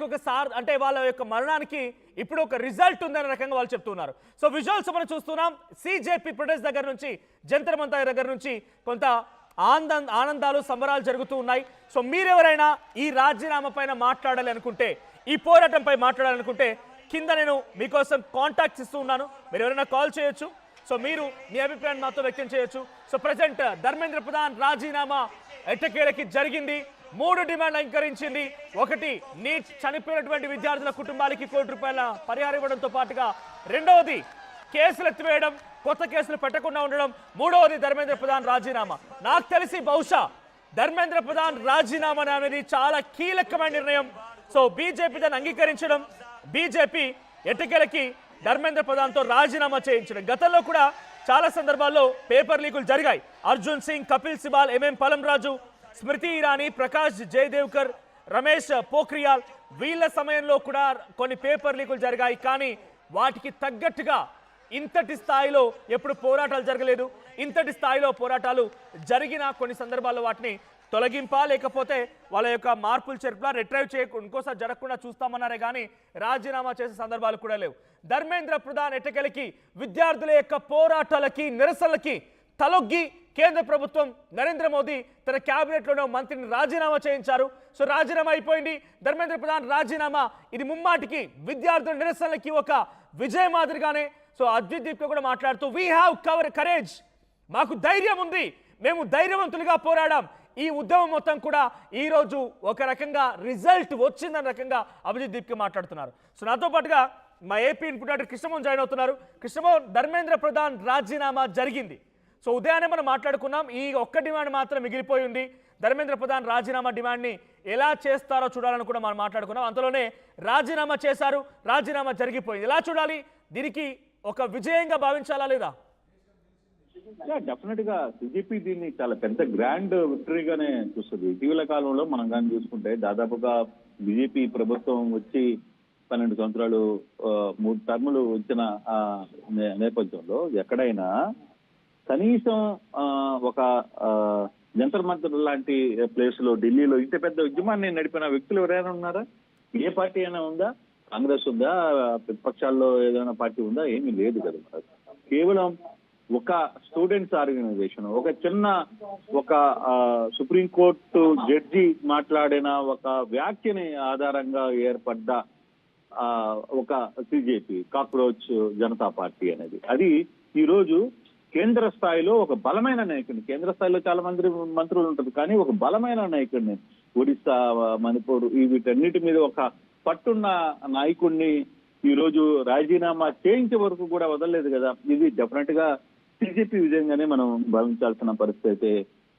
ఒకసారి అంటే వాళ్ళ యొక్క మరణానికి ఇప్పుడు ఒక రిజల్ట్ ఉందనే రకంగా వాళ్ళు చెప్తున్నారు. సో విజువల్స్ మనం చూస్తున్నాం. సిజేపీ ప్రొటెస్ట్ దగ్గర నుంచి జంతర్ మంతర్ దగ్గర నుంచి కొంత ఆనందాలు సంబరాలు జరుగుతూ ఉన్నాయి. సో మీరెవరైనా ఈ రాజీనామా పైన మాట్లాడాలి అనుకుంటే, ఈ పోరాటంపై మాట్లాడాలనుకుంటే కింద నేను మీకోసం కాంటాక్ట్స్ ఇస్తూ ఉన్నాను. మీరు ఎవరైనా కాల్ చేయొచ్చు. సో మీరు మీ అభిప్రాయాన్ని మాతో వ్యక్తం చేయొచ్చు. సో ప్రజెంట్ ధర్మేంద్ర ప్రధాన్ రాజీనామా ఎట్టకేలకి జరిగింది. 3 డిమాండ్లు అంగీకరించింది. ఒకటి, నీట్ చనిపోయినటువంటి విద్యార్థుల కుటుంబాలకి ₹1 కోటి పరిహారం ఇవ్వడంతో పాటుగా, రెండవది కేసులు ఎత్తివేయడం, కొత్త కేసులు పెట్టకుండా ఉండడం, మూడవది ధర్మేంద్ర ప్రధాన్ రాజీనామా. నాకు తెలిసి బహుశా ధర్మేంద్ర ప్రధాన్ రాజీనామా అనేది చాలా కీలకమైన నిర్ణయం. సో బీజేపీ దాన్ని అంగీకరించడం, బీజేపీ ఎట్టకేలకి ధర్మేంద్ర ప్రధాన్తో రాజీనామా చేయించడం. గతంలో కూడా చాలా సందర్భాల్లో పేపర్ లీకులు జరిగాయి. అర్జున్ సింగ్, కపిల్ సిబాల్, ఎంఎం పలంరాజు, స్మృతి ఇరానీ, ప్రకాష్ జయదేవ్కర్, రమేష్ పోఖ్రియాల్ వీళ్ళ సమయంలో కూడా కొన్ని పేపర్ లీకులు జరిగాయి. కానీ వాటికి తగ్గట్టుగా ఇంతటి స్థాయిలో ఎప్పుడు పోరాటాలు జరగలేదు. ఇంతటి స్థాయిలో పోరాటాలు జరిగిన కొన్ని సందర్భాల్లో వాటిని తొలగింపా లేకపోతే వాళ్ళ యొక్క మార్పులు చేర్పులా రిట్రైవ్ చేయకుండా ఇంకోసారి జరగకుండా చూస్తామన్నారే కానీ రాజీనామా చేసే సందర్భాలు కూడా లేవు. ధర్మేంద్ర ప్రధాన్ ఎట్టకేలకి విద్యార్థుల యొక్క పోరాటాలకి, నిరసనలకి తలొగ్గి కేంద్ర ప్రభుత్వం నరేంద్ర మోదీ తన క్యాబినెట్లోనే మంత్రిని రాజీనామా చేయించారు. సో రాజీనామా అయిపోయింది. ధర్మేంద్ర ప్రధాన్ రాజీనామా ఇది ముమ్మాటికి విద్యార్థుల నిరసనలకి ఒక విజయ మాదిరిగానే. సో అద్విత్ దీప్తో కూడా మాట్లాడుతూ, వీ హ్యావ్ కరేజ్, మాకు ధైర్యం ఉంది, మేము ధైర్యవంతులుగా పోరాడాం. ఈ ఉద్యమం మొత్తం కూడా ఈ రోజు ఒక రకంగా రిజల్ట్ వచ్చిందన్న రకంగా అభిజిత్ దీప్కి మాట్లాడుతున్నారు. సో నాతో పాటుగా మా ఏపీ ఇన్పుట్ కృష్ణమోహన్ జాయిన్ అవుతున్నారు. కృష్ణమోహన్, ధర్మేంద్ర ప్రధాన్ రాజీనామా జరిగింది. సో ఉదయాన్నే మనం మాట్లాడుకున్నాం, ఈ ఒక్క డిమాండ్ మాత్రం మిగిలిపోయి ఉంది. ధర్మేంద్ర ప్రధాన్ రాజీనామా డిమాండ్ని ఎలా చేస్తారో చూడాలని కూడా మనం మాట్లాడుకున్నాం. అంతలోనే రాజీనామా చేశారు, రాజీనామా జరిగిపోయింది. ఎలా చూడాలి? దీనికి ఒక విజయంగా భావించాలా లేదా? డెఫినెట్ గా బీజేపీ దీన్ని చాలా పెద్ద గ్రాండ్ విక్టరీగానే చూస్తుంది. ఇటీవల కాలంలో మనం కానీ చూసుకుంటే దాదాపుగా బీజేపీ ప్రభుత్వం వచ్చి 12 సంవత్సరాలు 3 టర్ములు వచ్చిన నేపథ్యంలో ఎక్కడైనా కనీసం ఒక జంతర్ మంతర్ లాంటి ప్లేస్ లో, ఢిల్లీలో ఇంత పెద్ద ఉద్యమాన్ని నడిపిన వ్యక్తులు ఎవరైనా ఉన్నారా? ఏ పార్టీ అయినా ఉందా? కాంగ్రెస్ ఉందా? ప్రతిపక్షాల్లో ఏదైనా పార్టీ ఉందా? ఏమీ లేదు కదా. కేవలం ఒక స్టూడెంట్స్ ఆర్గనైజేషన్, ఒక సుప్రీంకోర్టు జడ్జి మాట్లాడిన ఒక వ్యాఖ్యని ఆధారంగా ఏర్పడ్డ ఒక సిజేపీ, కాక్రోచ్ జనతా పార్టీ అనేది, అది ఈ రోజు కేంద్ర స్థాయిలో ఒక బలమైన నాయకుడిని, కేంద్ర స్థాయిలో చాలా మంది మంత్రులు ఉంటారు కానీ ఒక బలమైన నాయకుడిని, ఒడిస్సా, మణిపూర్ వీటన్నిటి మీద ఒక పట్టున్న నాయకుడిని ఈ రోజు రాజీనామా చేయించే వరకు కూడా వదలలేదు కదా. ఇది డెఫినెట్ గా బీజేపీ విజయంగానే మనం భావించాల్సిన పరిస్థితి అయితే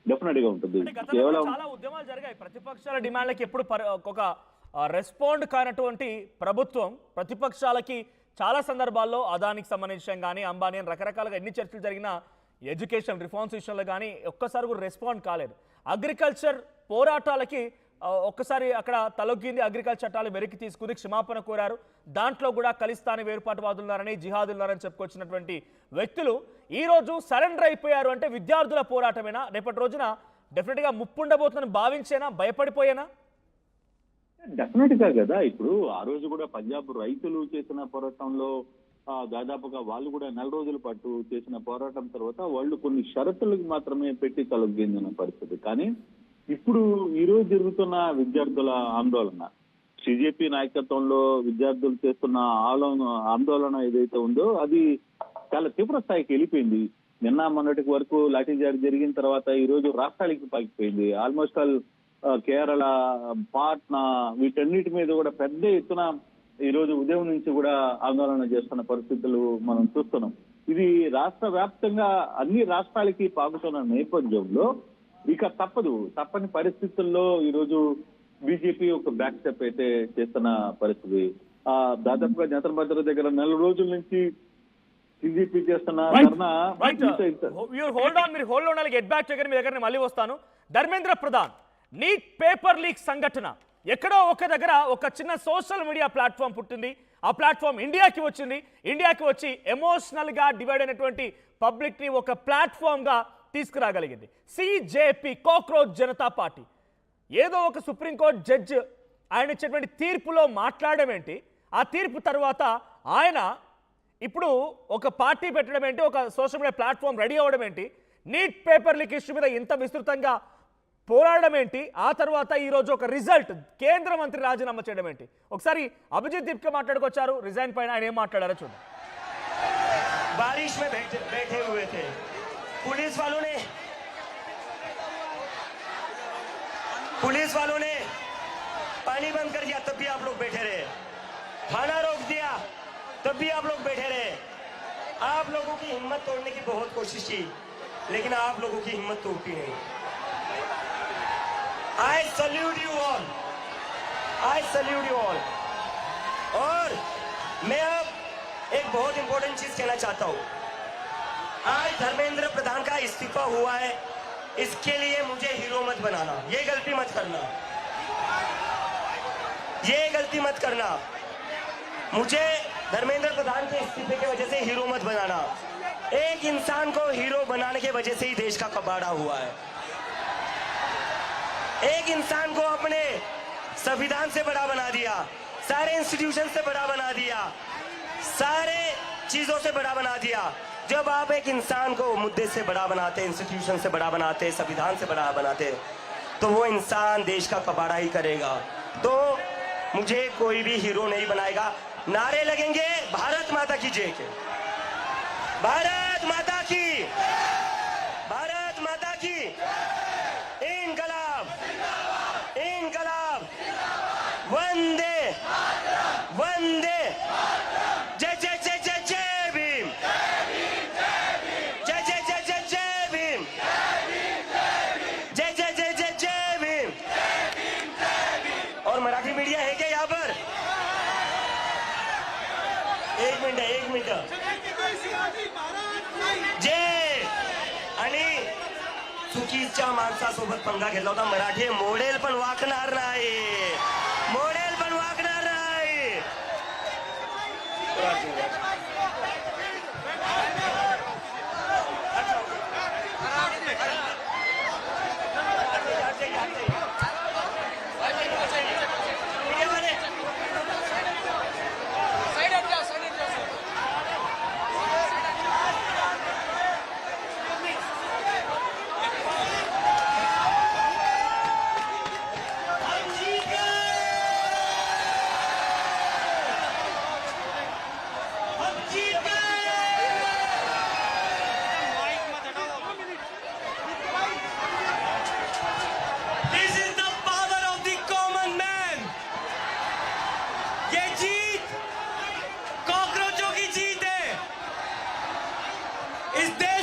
డెఫినెట్ గా ఉంటుంది. కేవలం చాలా ఉద్యమాలు జరిగాయి. ప్రతిపక్షాల డిమాండ్లకి ఎప్పుడు ఒక రెస్పాండ్ కానటువంటి ప్రభుత్వం ప్రతిపక్షాలకి చాలా సందర్భాల్లో అదానికి సంబంధించిన కానీ, అంబానీ అని రకరకాలుగా ఎన్ని చర్చలు జరిగినా ఎడ్యుకేషన్ రిఫార్మ్స్ విషయంలో కానీ ఒక్కసారి కూడా రెస్పాండ్ కాలేదు. అగ్రికల్చర్ పోరాటాలకి ఒక్కసారి అక్కడ తలొగ్గింది. అగ్రికల్చర్ చట్టాలు వెనక్కి తీసుకుని క్షమాపణ కోరారు. దాంట్లో కూడా ఖలిస్తానీ వేరుపాటువాదులున్నారని, జిహాదులున్నారని చెప్పుకొచ్చినటువంటి వ్యక్తులు ఈ రోజు సరెండర్ అయిపోయారు. అంటే విద్యార్థుల పోరాటమేనా? రేపటి రోజున డెఫినెట్ గా ముప్పుండబోతుందని భావించేనా, భయపడిపోయేనా? డెఫినెట్ గా కదా. ఇప్పుడు ఆ రోజు కూడా పంజాబ్ రైతులు చేసిన పోరాటంలో దాదాపుగా వాళ్ళు కూడా 4 రోజుల పాటు చేసిన పోరాటం తర్వాత వాళ్ళు కొన్ని షరతులకు మాత్రమే పెట్టి తలొగ్గిందన్న పరిస్థితి. కానీ ఇప్పుడు ఈ రోజు జరుగుతున్న విద్యార్థుల ఆందోళన, సిజేపీ నాయకత్వంలో విద్యార్థులు చేస్తున్న ఆందోళన ఏదైతే ఉందో అది చాలా తీవ్ర స్థాయికి వెళ్ళిపోయింది. నిన్న మొన్నటి వరకు లాఠీచార్జ్ జరిగిన తర్వాత ఈ రోజు రాష్ట్రాలకి పాకిపోయింది. ఆల్మోస్ట్ ఆల్ కేరళ, పాట్నా వీటన్నిటి మీద కూడా పెద్ద ఎత్తున ఈ రోజు ఉదయం నుంచి కూడా ఆందోళన చేస్తున్న పరిస్థితులు మనం చూస్తున్నాం. ఇది రాష్ట్ర వ్యాప్తంగా అన్ని రాష్ట్రాలకి పాకుతున్న నేపథ్యంలో ఇక తప్పని పరిస్థితుల్లో ఈ రోజు బీజేపీ ఒక బ్యాక్ స్టెప్ అయితే చేస్తున్న పరిస్థితి. దాదాపుగా జంతర్ మంతర్ దగ్గర 4 రోజుల నుంచి బీజేపీ చేస్తున్న మళ్ళీ వస్తాను. Dharmendra Pradhan neat paper leak సంఘటన ఎక్కడో ఒక దగ్గర ఒక చిన్న సోషల్ మీడియా ప్లాట్ఫామ్ పుట్టింది. ఆ ప్లాట్ఫామ్ ఇండియాకి వచ్చింది. ఇండియాకి వచ్చి ఎమోషనల్ గా డివైడ్ అయినటువంటి పబ్లిక్ ని ఒక ప్లాట్ఫామ్ గా తీసుకురాగలిగింది. సిజేపీ, కాక్రోచ్ జనతా పార్టీ. ఏదో ఒక సుప్రీంకోర్టు జడ్జ్ ఆయన ఇచ్చేటువంటి తీర్పులో మాట్లాడడం ఏంటి, ఆ తీర్పు తర్వాత ఆయన ఇప్పుడు ఒక పార్టీ పెట్టడం ఏంటి, ఒక సోషల్ మీడియా ప్లాట్ఫామ్ రెడీ అవ్వడం ఏంటి, నీట్ పేపర్ లీక్ ఇష్యూ మీద ఇంత విస్తృతంగా పోరాడడం ఏంటి, ఆ తర్వాత ఈరోజు ఒక రిజల్ట్ కేంద్ర మంత్రి రాజీనామా చేయడం ఏంటి. ఒకసారి అభిజిత్ దీప్కే మాట్లాడుకొచ్చారు రిజైన్ పైన, ఆయన ఏం మాట్లాడారో చూద్దాం. बारिश में बैठे हुए थे, पुलिस वालों ने पानी बंद कर दिया, तब भी आप लोग बैठे रहे। खाना रोक दिया, तब भी आप लोग बैठे रहे। आप लोगों की हिम्मत तोड़ने की बहुत कोशिश की, लेकिन आप लोगों की हिम्मत टूटी नहीं। I salute you all. और मैं अब एक बहुत इंपॉर्टेंट चीज कहना चाहता हूं। आज धर्मेंद्र प्रधान का इस्तीफा हुआ है, इसके लिए मुझे हीरो मत बनाना, ये गलती मत करना। मुझे धर्मेंद्र प्रधान के इस्तीफे की वजह से हीरो मत बनाना। एक इंसान को हीरो बनाने की वजह से ही देश का कबाड़ा हुआ है। एक इंसान को अपने संविधान से बड़ा बना दिया, सारे इंस्टीट्यूशन से बड़ा बना दिया, सारे चीजों से बड़ा बना दिया। जब आप एक इंसान को मुद्दे से बड़ा बनाते, इंस्टीट्यूशन से बड़ा बनाते, संविधान से बड़ा बनाते, तो वो इंसान देश का कबाड़ा ही करेगा। तो मुझे कोई भी हीरो नहीं बनाएगा। नारे लगेंगे भारत माता की जय के, भारत माता की, भारत माता की, इनकलाब, इनकलाब, वंदे वंदे, जय जय जय जय जय भीम, जय जय जय जय जय भीम, जय जय जय जय जय भीम। और मराठी मीडिया है क्या यहाँ पर? एक मिनिट जय। आणि चुकीच्या माणसासोबत पंगा घेतला होता। मराठी मोडेल पण वाकणार नाही, मोडेल पण वाकणार नाही। This is the power of the common man. ये जीत कॉकरोचों की जीत है। इस देश